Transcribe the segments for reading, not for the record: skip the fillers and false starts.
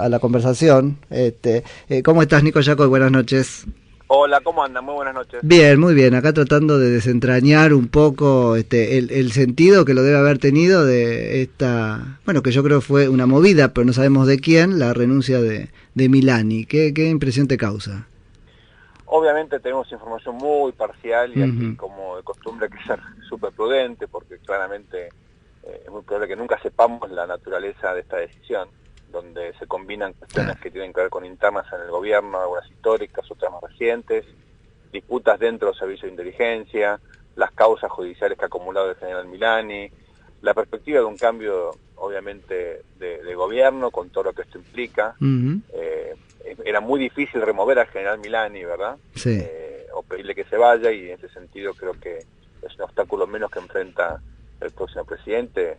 a la conversación. ¿Cómo estás, Nico Yacoy? Buenas noches. Hola, ¿cómo andan? Muy buenas noches. Bien, muy bien. Acá tratando de desentrañar un poco el sentido que lo debe haber tenido de esta, bueno, que yo creo fue una movida, pero no sabemos de quién, la renuncia de Milani. ¿Qué impresión te causa? Obviamente tenemos información muy parcial y aquí, Uh-huh. como de costumbre, hay que ser súper prudente porque claramente es muy probable que nunca sepamos la naturaleza de esta decisión, donde se combinan cuestiones que tienen que ver con internas en el gobierno, algunas históricas, otras más recientes, disputas dentro del servicio de inteligencia, las causas judiciales que ha acumulado el general Milani, la perspectiva de un cambio, obviamente, de gobierno, con todo lo que esto implica. Uh-huh. Era muy difícil remover al general Milani, ¿verdad? Sí. O pedirle que se vaya, y en ese sentido creo que es un obstáculo menos que enfrenta el próximo presidente,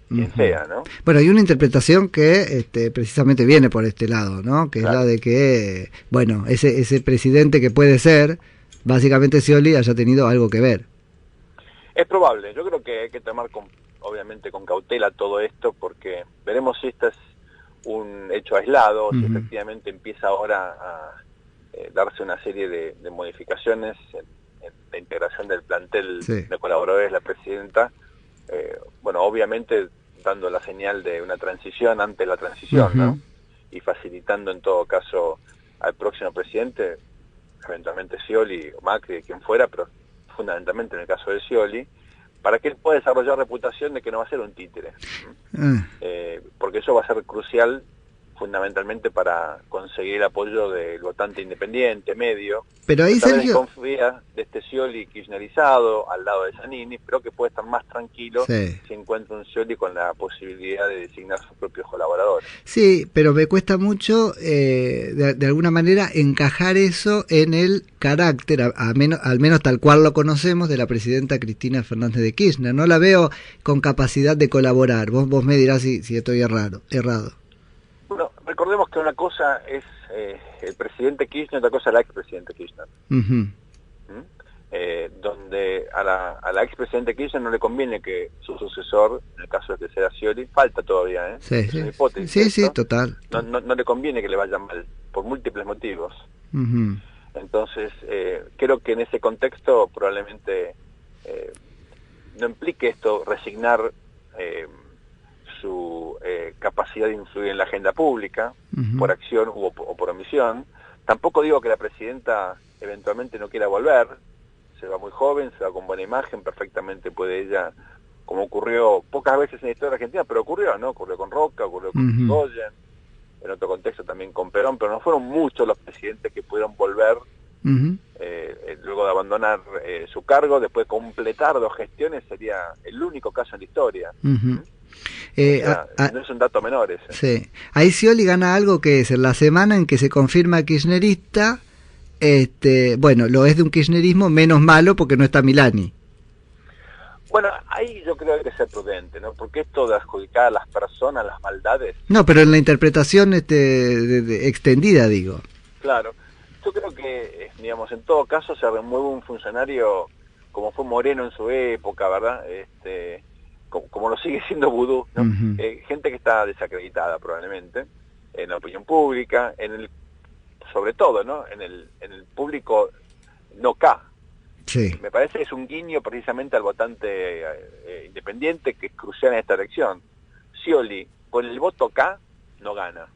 quien Uh-huh. sea, ¿no? Bueno, hay una interpretación que precisamente viene por este lado, ¿no? Que Claro. es la de que, bueno, ese presidente que puede ser, básicamente Scioli haya tenido algo que ver. Es probable, yo creo que hay que tomar obviamente con cautela todo esto, porque veremos si este es un hecho aislado, si efectivamente empieza ahora a darse una serie de modificaciones en la integración del plantel de colaboradores de la presidenta, bueno, obviamente dando la señal de una transición ante la transición, ¿no? Y facilitando en todo caso al próximo presidente, eventualmente Scioli o Macri, quien fuera, pero fundamentalmente en el caso de Scioli, para que él pueda desarrollar reputación de que no va a ser un títere. Porque eso va a ser crucial fundamentalmente para conseguir el apoyo del votante independiente, medio. Pero ahí, también Sergio, desconfía de este Scioli kirchnerizado al lado de Zanini, pero que puede estar más tranquilo si encuentra un Scioli con la posibilidad de designar sus propios colaboradores. Sí, pero me cuesta mucho, de alguna manera, encajar eso en el carácter, al menos tal cual lo conocemos, de la presidenta Cristina Fernández de Kirchner. No la veo con capacidad de colaborar. Vos me dirás si estoy errado. Bueno, recordemos que una cosa es el presidente Kirchner, otra cosa es la expresidente Kirchner. Donde a la expresidente Kirchner no le conviene que su sucesor, en el caso de que sea Scioli, falta todavía, es una hipótesis. Sí, total. No le conviene que le vaya mal, por múltiples motivos. Entonces, creo que en ese contexto probablemente no implique esto resignar su capacidad de influir en la agenda pública, por acción o por omisión. Tampoco digo que la presidenta eventualmente no quiera volver, se va muy joven, se va con buena imagen, perfectamente puede ella, como ocurrió pocas veces en la historia argentina, pero ocurrió, ¿no? Ocurrió con Roca, ocurrió con Irigoyen, en otro contexto también con Perón, pero no fueron muchos los presidentes que pudieron volver luego de abandonar su cargo, después de completar 2 gestiones, sería el único caso en la historia. No es un dato menor ese. Sí. Ahí Scioli gana algo que es en la semana en que se confirma kirchnerista, bueno, lo es de un kirchnerismo menos malo porque no está Milani. Bueno, ahí yo creo que hay que ser prudente, ¿no? Porque esto de adjudicar a las personas las maldades... No, pero en la interpretación extendida, digo. Claro. Yo creo que, digamos, en todo caso se remueve un funcionario como fue Moreno en su época, ¿verdad? Como lo sigue siendo Vudú, ¿no? Gente que está desacreditada probablemente en la opinión pública, sobre todo, ¿no? En el público no K. Sí. Me parece que es un guiño precisamente al votante independiente, que es crucial en esta elección. Scioli, con el voto K, no gana.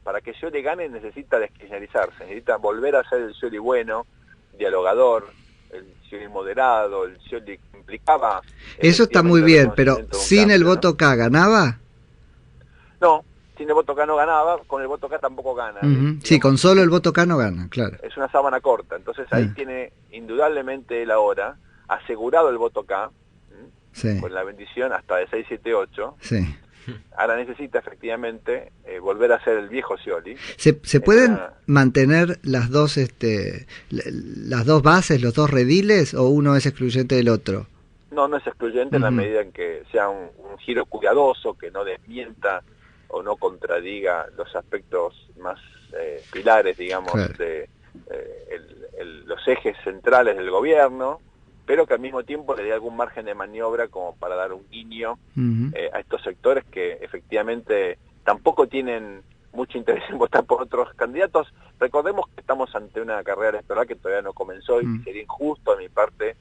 Para que Scioli gane necesita deskirchnerizarse, necesita volver a ser el Scioli bueno, dialogador, el Scioli moderado, el Scioli que implicaba... Eso está muy bien, pero sin cambio, el voto K, ¿ganaba? No, sin el voto K no ganaba, con el voto K tampoco gana. Sí, con solo el voto K no gana, claro. Es una sábana corta, entonces ahí tiene indudablemente él ahora asegurado el voto K, con la bendición hasta de 6, 7, 8. Sí. Ahora necesita efectivamente volver a ser el viejo Scioli. ¿Se pueden mantener las dos bases, los dos rediles, o uno es excluyente del otro? No es excluyente en la medida en que sea un giro cuidadoso, que no desmienta o no contradiga los aspectos más pilares, digamos, de los ejes centrales del gobierno, pero que al mismo tiempo le dé algún margen de maniobra como para dar un guiño a estos sectores que efectivamente tampoco tienen mucho interés en votar por otros candidatos. Recordemos que estamos ante una carrera electoral que todavía no comenzó y sería injusto de mi parte,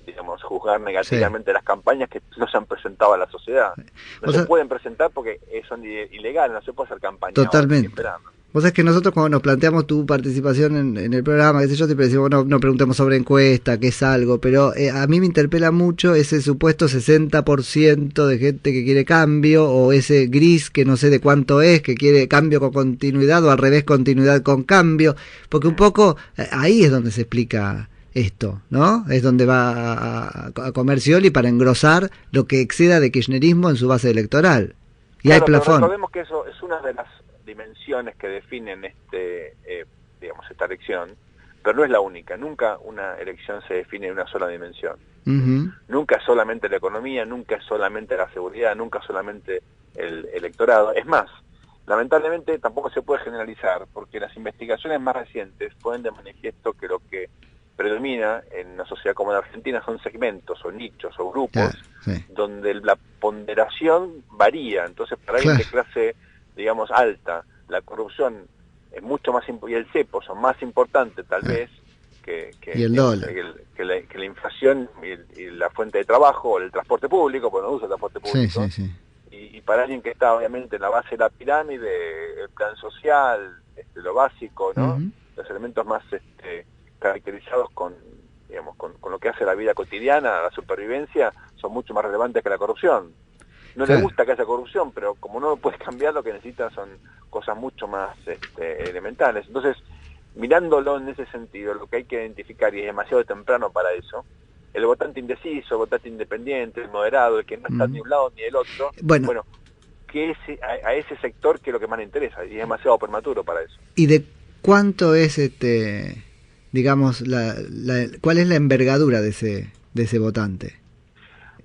digamos, juzgar negativamente las campañas que no se han presentado a la sociedad. No se pueden presentar porque son ilegales, no se puede hacer campaña. Totalmente. Vos sabés que nosotros cuando nos planteamos tu participación en el programa, qué sé yo, siempre decimos, no preguntemos sobre encuesta, que es algo, pero a mí me interpela mucho ese supuesto 60% de gente que quiere cambio, o ese gris que no sé de cuánto es, que quiere cambio con continuidad, o al revés, continuidad con cambio, porque un poco ahí es donde se explica esto, ¿no? Es donde va a comer Scioli para engrosar lo que exceda de kirchnerismo en su base electoral. Y claro, hay plafón. Pero recordemos que eso es una de las dimensiones que definen digamos, esta elección, pero no es la única. Nunca una elección se define en una sola dimensión. Nunca es solamente la economía, nunca es solamente la seguridad, nunca es solamente el electorado. Es más, lamentablemente tampoco se puede generalizar, porque las investigaciones más recientes ponen de manifiesto que lo que predomina en una sociedad como la Argentina son segmentos o nichos o grupos donde la ponderación varía. Entonces, para alguien de clase, digamos, alta, la corrupción es mucho más y el cepo son más importantes tal vez que el dólar, que la inflación y la fuente de trabajo o el transporte público, porque no usa el transporte público. Y para alguien que está obviamente en la base de la pirámide, el plan social, lo básico, ¿no? Los elementos más caracterizados con, digamos, con lo que hace la vida cotidiana, la supervivencia, son mucho más relevantes que la corrupción. No le gusta que haya corrupción, pero como no puedes cambiar, lo que necesita son cosas mucho más elementales. Entonces, mirándolo en ese sentido, lo que hay que identificar, y es demasiado temprano para eso, el votante indeciso, el votante independiente, el moderado, el que no está ni un lado ni del otro, bueno que a ese sector que es lo que más le interesa, y es demasiado prematuro para eso. ¿Y de cuánto es, digamos, cuál es la envergadura de ese votante?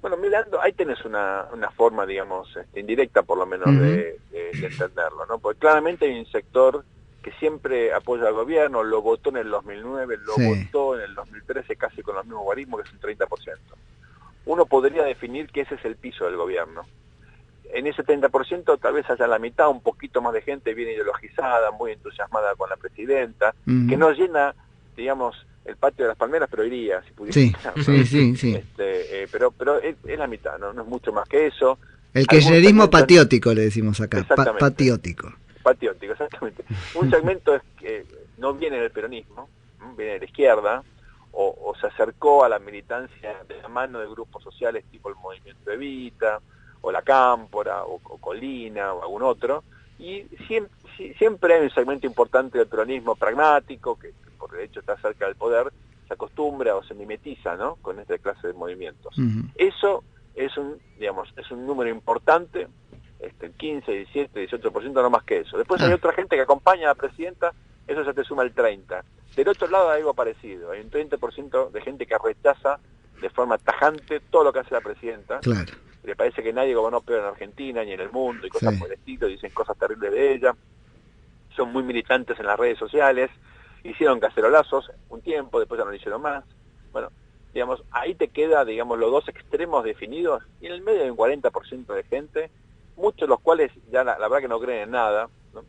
Bueno, mirando, ahí tenés una forma, digamos, indirecta por lo menos de entenderlo, ¿no? Porque claramente hay un sector que siempre apoya al gobierno, lo votó en el 2009, lo votó en el 2013 casi con los mismos guarismos, que es un 30%. Uno podría definir que ese es el piso del gobierno. En ese 30% tal vez haya la mitad, un poquito más de gente bien ideologizada, muy entusiasmada con la presidenta, que no llena, digamos, el patio de las palmeras, pero iría, si pudiera. Sí. Pero es la mitad, ¿no? No es mucho más que eso. El kirchnerismo patriótico, le decimos acá. Patriótico, exactamente. Un segmento es que no viene del peronismo, viene de la izquierda, o se acercó a la militancia de la mano de grupos sociales tipo el Movimiento Evita, o la Cámpora, o Colina, o algún otro, y siempre hay un segmento importante del peronismo pragmático, que por de hecho está cerca del poder, se acostumbra o se mimetiza, ¿no?, con esta clase de movimientos. Eso es un número importante, el 15, 17, 18%, no más que eso. Después hay otra gente que acompaña a la presidenta, eso ya te suma el 30%. Del otro lado hay algo parecido, hay un 30% de gente que rechaza de forma tajante todo lo que hace la presidenta. Claro. Le parece que nadie gobernó peor en Argentina ni en el mundo y cosas por el estilo, dicen cosas terribles de ella, son muy militantes en las redes sociales, hicieron cacerolazos un tiempo, después ya no lo hicieron más. Bueno, digamos, ahí te queda, digamos, los dos extremos definidos, y en el medio hay un 40% de gente, muchos de los cuales ya la verdad que no creen en nada, ¿no?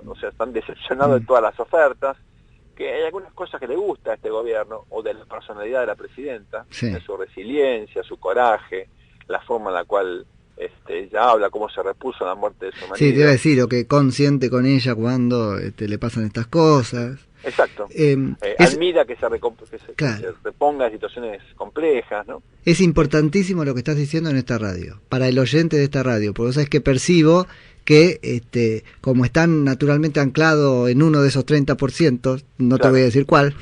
O sea, están decepcionados de todas las ofertas, que hay algunas cosas que le gusta a este gobierno, o de la personalidad de la presidenta, de su resiliencia, su coraje, la forma en la cual ella habla, cómo se repuso a la muerte de su marido. Sí, te iba a decir, lo que consciente con ella cuando le pasan estas cosas. Exacto. Admira que se reponga en situaciones complejas, ¿no? Es importantísimo lo que estás diciendo en esta radio, para el oyente de esta radio, porque vos sabés que percibo que como están naturalmente anclados en uno de esos 30%, no te voy a decir cuál,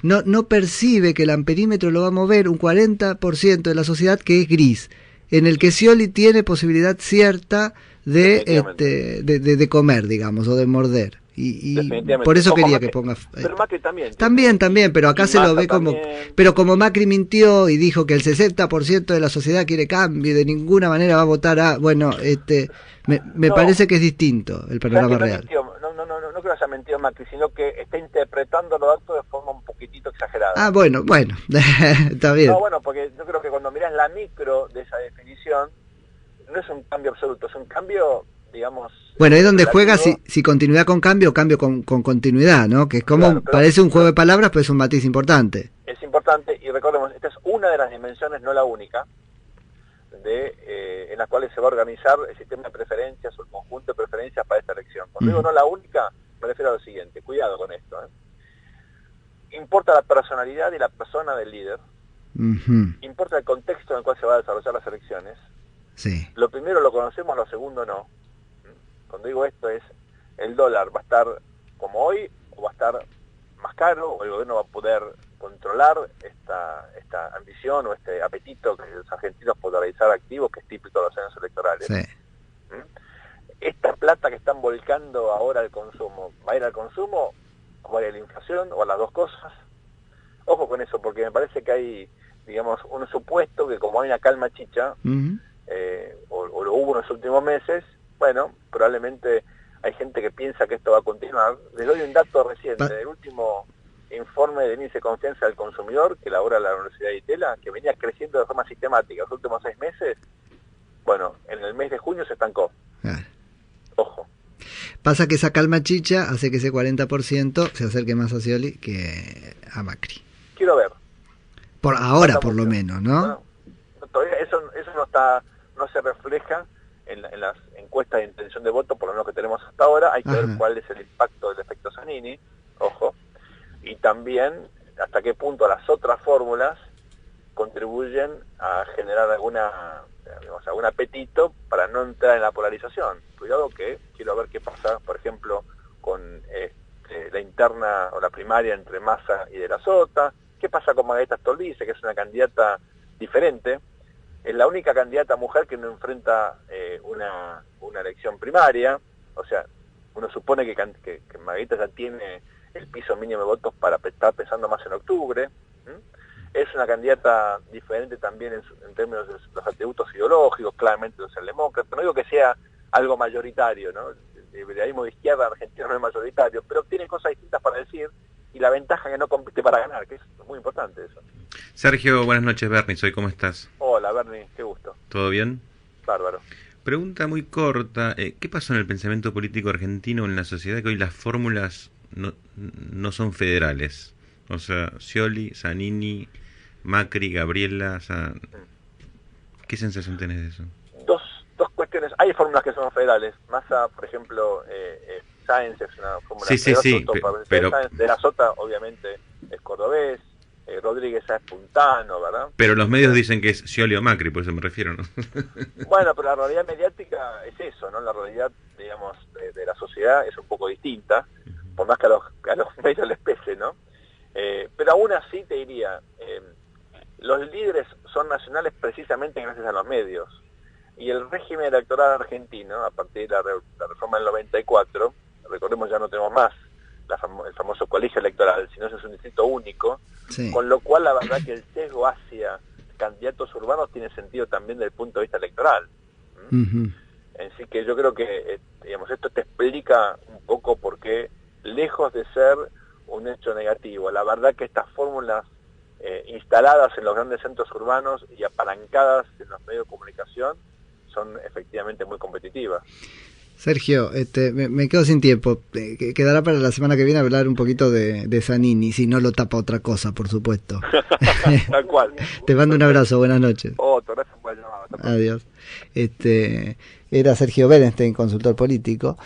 no percibe que el amperímetro lo va a mover un 40% de la sociedad que es gris, en el que Scioli tiene posibilidad cierta de comer, digamos, o de morder. Y por eso quería que ponga... Pero Macri también. También, pero acá se lo ve como... Pero como Macri mintió y dijo que el 60% de la sociedad quiere cambio y de ninguna manera va a votar a... Bueno, me parece que es distinto el panorama real. No creo que haya mentido Macri, sino que está interpretando los actos de forma un poquitito exagerada. Ah, bueno, está bien. No, bueno, porque yo creo que cuando mirás la micro de esa definición, no es un cambio absoluto, es un cambio, digamos... Bueno, es donde juega relativo. si continuidad con cambio o cambio con continuidad, ¿no? Que es como, Claro, pero parece un juego de palabras, pero es un matiz importante. es importante, y recordemos, esta es una de las dimensiones, no la única, en las cuales se va a organizar el sistema de preferencias o el conjunto de preferencias para esta elección. Cuando digo no la única, me refiero a lo siguiente, cuidado con esto. Importa la personalidad y la persona del líder, importa el contexto en el cual se va a desarrollar las elecciones. Sí. Lo primero lo conocemos, lo segundo no. Cuando digo esto es, el dólar va a estar como hoy, o va a estar más caro, o el gobierno va a poder controlar esta ambición o este apetito que los argentinos por realizar activos, que es típico de los años electorales. Sí. Esta plata que están volcando ahora al consumo, ¿va a ir al consumo o va a ir a la inflación o a las dos cosas? Ojo con eso, porque me parece que hay, digamos, un supuesto que como hay una calma chicha, o lo hubo en los últimos meses, bueno, probablemente hay gente que piensa que esto va a continuar. Les doy un dato reciente, el último informe de índice de confianza del consumidor que elabora la Universidad de Itela, que venía creciendo de forma sistemática los últimos 6 meses, bueno, en el mes de junio se estancó. Ojo. Pasa que esa calma chicha hace que ese 40% se acerque más a Scioli que a Macri. Quiero ver. Por ahora, por lo menos, ¿no? Bueno, todavía eso no se refleja en las encuestas de intención de voto, por lo menos que tenemos hasta ahora. Hay que ver cuál es el impacto del efecto Zanini, ojo, y también hasta qué punto las otras fórmulas contribuyen a generar algún apetito para no entrar en la polarización. Cuidado que quiero ver qué pasa, por ejemplo, con la interna o la primaria entre Massa y De la Sota. ¿Qué pasa con Margarita Stolbizer, que es una candidata diferente? Es la única candidata mujer que no enfrenta una elección primaria. O sea, uno supone que Margarita ya tiene el piso mínimo de votos para estar pensando más en octubre. Es una candidata diferente también en términos de los atributos ideológicos, claramente socialdemócrata. No digo que sea algo mayoritario, ¿no? El liberalismo de izquierda argentino no es mayoritario, pero tiene cosas distintas para decir, y la ventaja es que no compite para ganar, que es muy importante eso. Sergio, buenas noches, Bernie, ¿cómo estás? Hola, Bernie, qué gusto. ¿Todo bien? Bárbaro. Pregunta muy corta, ¿qué pasó en el pensamiento político argentino, en la sociedad, que hoy las fórmulas no son federales? O sea, Scioli, Zanini, Macri, Gabriela, o sea, ¿qué sensación tenés de eso? Dos cuestiones. Hay fórmulas que son federales. Massa, por ejemplo, Sáenz es una fórmula sí, pero De la Sota, obviamente, es cordobés. Rodríguez es puntano, ¿verdad? Pero los medios dicen que es Scioli o Macri, por eso me refiero, ¿no? Bueno, pero la realidad mediática es eso, ¿no? La realidad, digamos, de la sociedad es un poco distinta, por más que a los medios les pese, ¿no? Pero aún así te diría, los líderes son nacionales precisamente gracias a los medios. Y el régimen electoral argentino, a partir de la reforma del 94, recordemos ya no tenemos más el famoso colegio electoral, sino eso es un distrito único, con lo cual la verdad que el sesgo hacia candidatos urbanos tiene sentido también desde el punto de vista electoral. Así que yo creo que digamos, esto te explica un poco por qué, lejos de ser un hecho negativo, la verdad que estas fórmulas instaladas en los grandes centros urbanos y apalancadas en los medios de comunicación son efectivamente muy competitivas. Sergio, me quedo sin tiempo. Quedará para la semana que viene hablar un poquito de Zanini, si no lo tapa otra cosa, por supuesto. Tal cual. Te mando un abrazo, buenas noches. Gracias por el llamado. Adiós. Era Sergio Berenstein, consultor político.